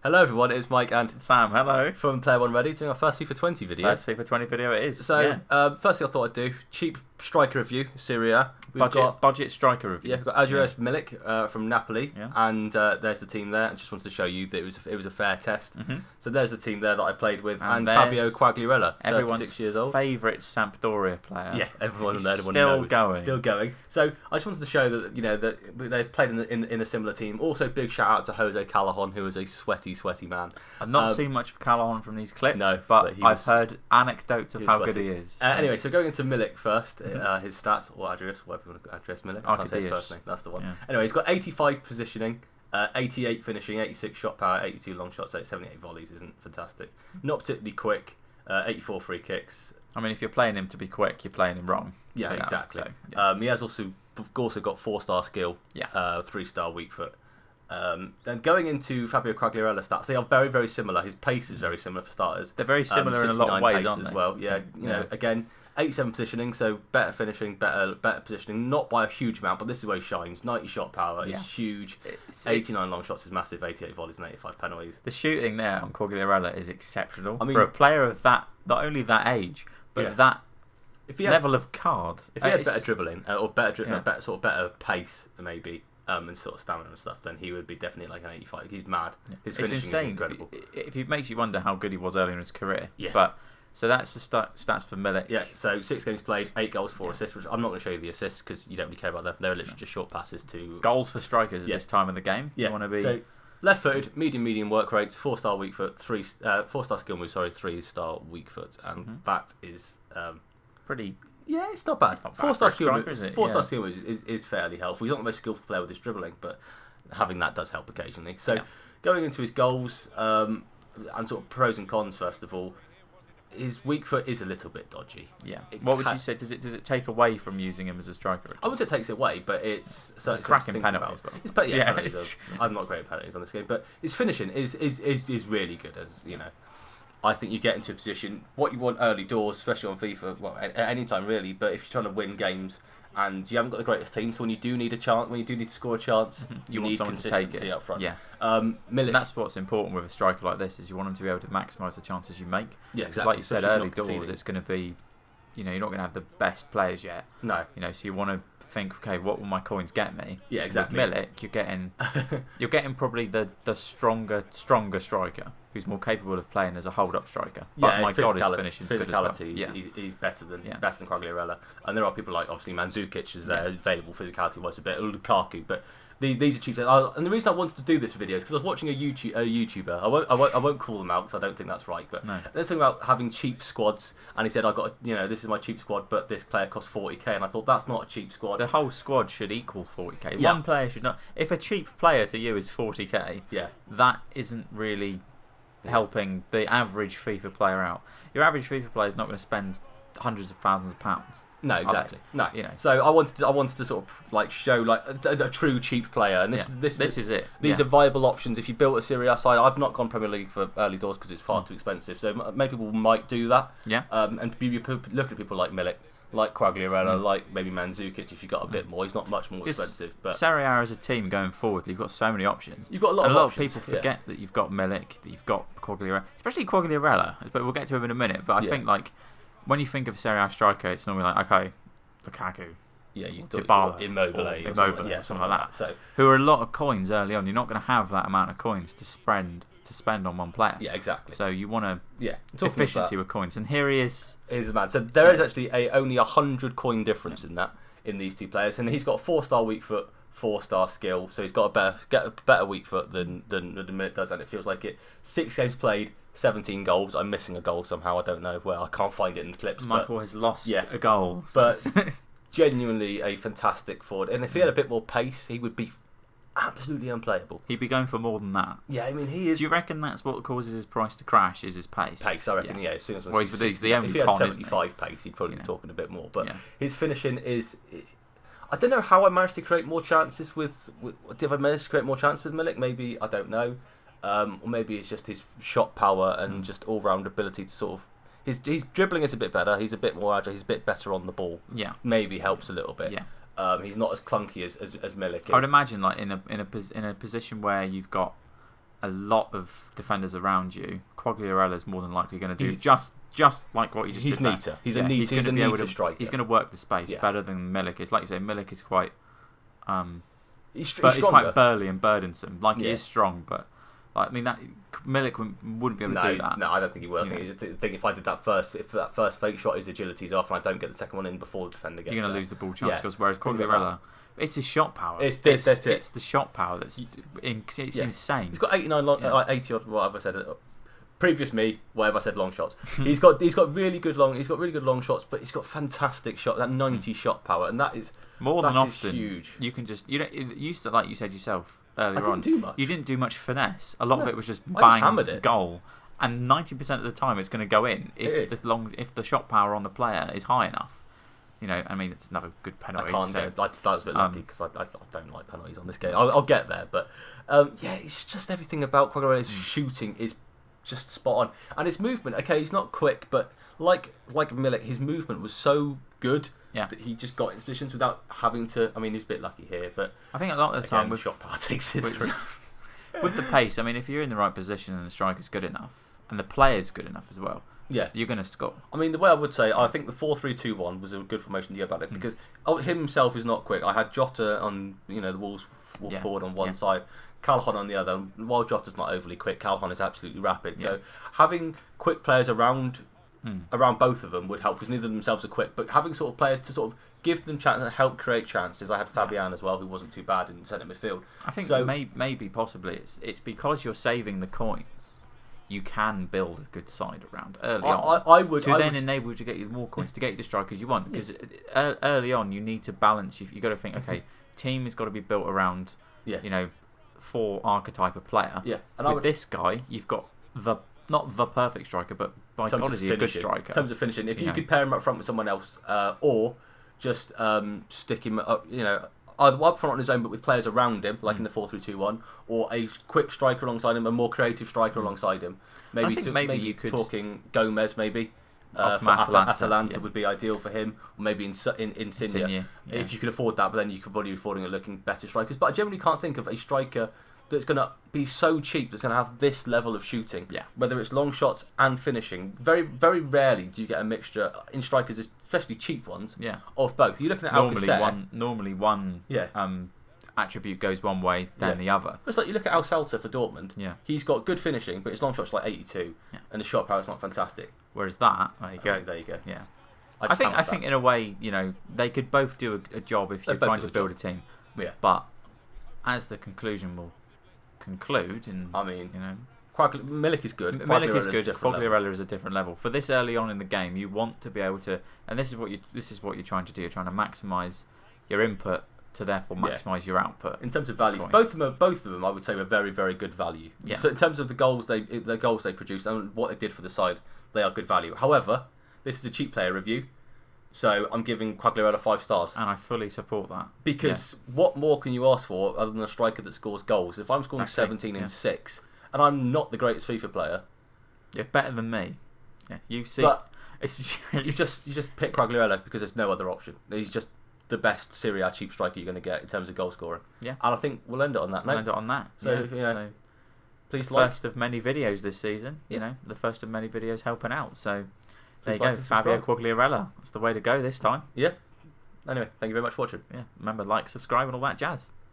Hello everyone, it's Mike and Sam, hello. From Player One Ready, doing our first FIFA 20 video. First FIFA 20 video it is. So, firstly I thought I'd do cheap striker review, Serie A. Budget striker review. Yeah, we've got Arkadiusz Milik from Napoli, Yeah. and there's the team there. I just wanted to show you that it was a fair test. Mm-hmm. So there's the team there that I played with, and there's Fabio Quagliarella, 36 everyone's years old. favourite Sampdoria player. Yeah, everyone there, Still going. So I just wanted to show that that they played in a similar team. Also, big shout out to Jose Callahan, who is a sweaty man. I've not seen much of Callahan from these clips, No, but I've heard anecdotes of how good he is. Anyway, so going into Milik first, his stats, or Arkadiusz, whatever you want to Arkadiusz Milik. I can't say his first name, that's the one. Yeah. Anyway, he's got 85 positioning, 88 finishing, 86 shot power, 82 long shots, 78 volleys, isn't fantastic. Not particularly quick, 84 free kicks. I mean, if you're playing him to be quick, you're playing him wrong. Yeah, exactly. So, yeah. He has also got 4-star skill, 3-star weak foot. Then going into Fabio Quagliarella's stats, they are very, very similar. His pace is very similar for starters. They're very similar in a lot of ways, pace aren't they? As well. Yeah, you know, again, 87 positioning, so better finishing, better positioning, not by a huge amount, but this is where he shines. 90 shot power is huge. 89 long shots is massive. 88 volleys and 85 penalties. The shooting there on Quagliarella is exceptional. I mean, for a player of that, not only that age, but that level of card. If he had better dribbling or better pace, maybe. And sort of stamina and stuff, then he would be definitely like an 85. He's mad. His finishing is incredible. It makes you wonder how good he was earlier in his career. Yeah. But so that's the stats for Milik. Yeah. So 6 games played, 8 goals, 4 assists. Which I'm not going to show you the assists because you don't really care about them. They're literally just short passes to goals for strikers at this time of the game. Yeah. You want to be so left-footed, medium work rates, 4-star weak foot, 4-star skill move. 3-star weak foot, and that is pretty. Yeah, it's not bad. It's not bad 4-star skill striker, move, is it? 4-star skill move is fairly helpful. He's not the most skillful player with his dribbling, but having that does help occasionally. So going into his goals and sort of pros and cons, first of all, his weak foot is a little bit dodgy. Yeah. What would you say? Does it take away from using him as a striker? I wouldn't say it takes it away, but it's a cracking penalty as well. Penalties I'm not great at penalties on this game, but his finishing is really good. As you know, I think you get into a position what you want early doors, especially on FIFA. Well, at any time really, but if you're trying to win games and you haven't got the greatest team, so when you do need a chance, when you do need to score a chance, you need someone consistency to take it up front. Yeah. Milik, that's what's important with a striker like this is you want him to be able to maximise the chances you make. Yeah, exactly. Like you said, early doors, it's going to be, you're not going to have the best players yet. No. So you want to think, okay, what will my coins get me? Yeah, exactly. With Milik, you're getting probably the stronger striker who's more capable of playing as a hold-up striker. But my God, his finishing's good as well. He's better than Quagliarella. And there are people like obviously Mandzukic is there available physicality-wise a bit, or Lukaku, but. These are cheap. And the reason I wanted to do this video is because I was watching a YouTuber. I won't call them out because I don't think that's right. But they're talking about having cheap squads, and he said, this is my cheap squad, but this player costs 40k, and I thought that's not a cheap squad. The whole squad should equal 40k. One player should not. If a cheap player to you is 40k, that isn't really helping the average FIFA player out. Your average FIFA player is not going to spend hundreds of thousands of pounds. No, exactly. No, So I wanted to sort of like show like a true cheap player, and this is it. These are viable options. If you built a Serie A side, I've not gone Premier League for early doors because it's far too expensive. So many people might do that. Yeah. And you look at people like Milik, like Quagliarella, like maybe Mandzukic. If you got a bit more, he's not much more expensive. But Serie A as a team going forward, you've got so many options. You've got a lot of people forget that you've got Milik, that you've got Quagliarella, especially Quagliarella. But we'll get to him in a minute. But I think like. When you think of a Serie A striker, it's normally like, okay, Lukaku, Dybala, Immobile, or something like that. So, who are a lot of coins early on. You're not going to have that amount of coins to spend on one player. Yeah, exactly. So you want efficiency with coins, and here he is. Here's the man. So there is actually only 100 coin difference in these two players, and he's got a 4-star weak foot, 4-star skill, so he's got a better weak foot than Milik does, and it feels like it. 6 games played, 17 goals. I'm missing a goal somehow. I don't know where. I can't find it in the clips. Michael has lost a goal, but genuinely a fantastic forward. And if he had a bit more pace, he would be absolutely unplayable. He'd be going for more than that. Yeah, I mean he is. Do you reckon that's what causes his price to crash? Is his pace? Pace, I reckon. Yeah, as soon as he's the only if he had 75 pace, he'd probably be talking a bit more. But his finishing is. I don't know how I managed to create more chances with. Did I manage to create more chances with Milik? Maybe, I don't know. Or maybe it's just his shot power and just all-round ability to sort of. His dribbling is a bit better. He's a bit more agile. He's a bit better on the ball. Yeah. Maybe helps a little bit. Yeah. He's not as clunky as Milik is. I would imagine, like in a position where you've got a lot of defenders around you, Quagliarella is more than likely going to do just like what you just did. He's neater. He's a neater striker. He's going to work the space better than Milik is. Like you say, Milik is quite he's quite burly and burdensome. Like he is strong, but like, I mean, that Milik wouldn't be able to do that. No, I don't think he will. I think if I did that first, if that first fake shot, his agility's off, and I don't get the second one in before the defender gets, you're going to lose the ball chance. Because whereas Quagliarella, it's his shot power. It's the shot power that's insane. He's got 80 odd. What have I said? Previous me, whatever I said, long shots. He's got really good long shots, but he's got fantastic shot. That 90 shot power, and that is more than often huge. You can just it used to, like you said yourself earlier on. Do much. You didn't do much finesse. A lot of it was just bang goal, and 90% of the time it's going to go in if the shot power on the player is high enough. I mean, it's another good penalty. That was a bit lucky because I don't like penalties on this game. I'll get there, but it's just everything about Quagliarella's shooting is just spot on, and his movement. Okay, he's not quick, but like Milik, his movement was so good that he just got in positions without having to. I mean, he's a bit lucky here, but I think a lot of the time with shot power takes it through. With the pace, I mean, if you're in the right position and the striker's good enough and the player's good enough as well, you're going to score. I mean, the way I would say, I think the 4-3-2-1 was a good formation to go about it because himself is not quick. I had Jota on the Wolves forward on one side, Calhoun on the other. While Jota's not overly quick, Calhoun is absolutely rapid. So having quick players around both of them would help because neither of themselves are quick. But having sort of players to sort of give them chances and help create chances. I had Fabio as well, who wasn't too bad in centre midfield. I think maybe possibly it's because you're saving the coins. You can build a good side around early on. I would enable you to get you more coins to get you the strikers you want. Because early on you need to balance. You've got to think, okay, team has got to be built around 4 archetype of player. Yeah, and with this guy, you've got not the perfect striker, but by God is he a good striker. In terms of finishing, if you could pair him up front with someone else, or just stick him up, either up front on his own, but with players around him, like in the 4-3-2-1, or a quick striker alongside him, a more creative striker alongside him. Maybe you could talking Gomez, maybe. For Atalanta would be ideal for him, or maybe Insigne. If you could afford that, but then you could probably be affording at looking better strikers. But I generally can't think of a striker that's going to be so cheap that's going to have this level of shooting. Whether it's long shots and finishing, very very rarely do you get a mixture in strikers, especially cheap ones, of both. You're looking at normally one attribute goes one way, then the other. It's like you look at Alcelta for Dortmund. He's got good finishing, but his long shot's like 82, and his shot power's not fantastic. Whereas there you go. Yeah. I think in a way, they could both do a job if you're trying to build a team. Yeah. But as the conclusion will conclude, Milik is good. Quagliarella is a different level. For this early on in the game, you want to be able to, and this is what you're trying to do. You're trying to maximise your input to therefore maximise your output. In terms of value, both of them, I would say, were very, very good value. Yeah. So in terms of the goals they produced and what they did for the side, they are good value. However, this is a cheap player review, so I'm giving Quagliarella 5 stars. And I fully support that. Because what more can you ask for other than a striker that scores goals? If I'm scoring 17 and 6, and I'm not the greatest FIFA player, you're better than me. Yeah, you see. But you just pick Quagliarella because there's no other option. He's just the best Serie A cheap striker you're going to get in terms of goal scoring. Yeah. And I think we'll end it on that note. So, please first of many videos this season. The first of many videos helping out. So there you go, Fabio Quagliarella. That's the way to go this time. Yeah. Anyway, thank you very much for watching. Yeah. Remember, like, subscribe, and all that jazz.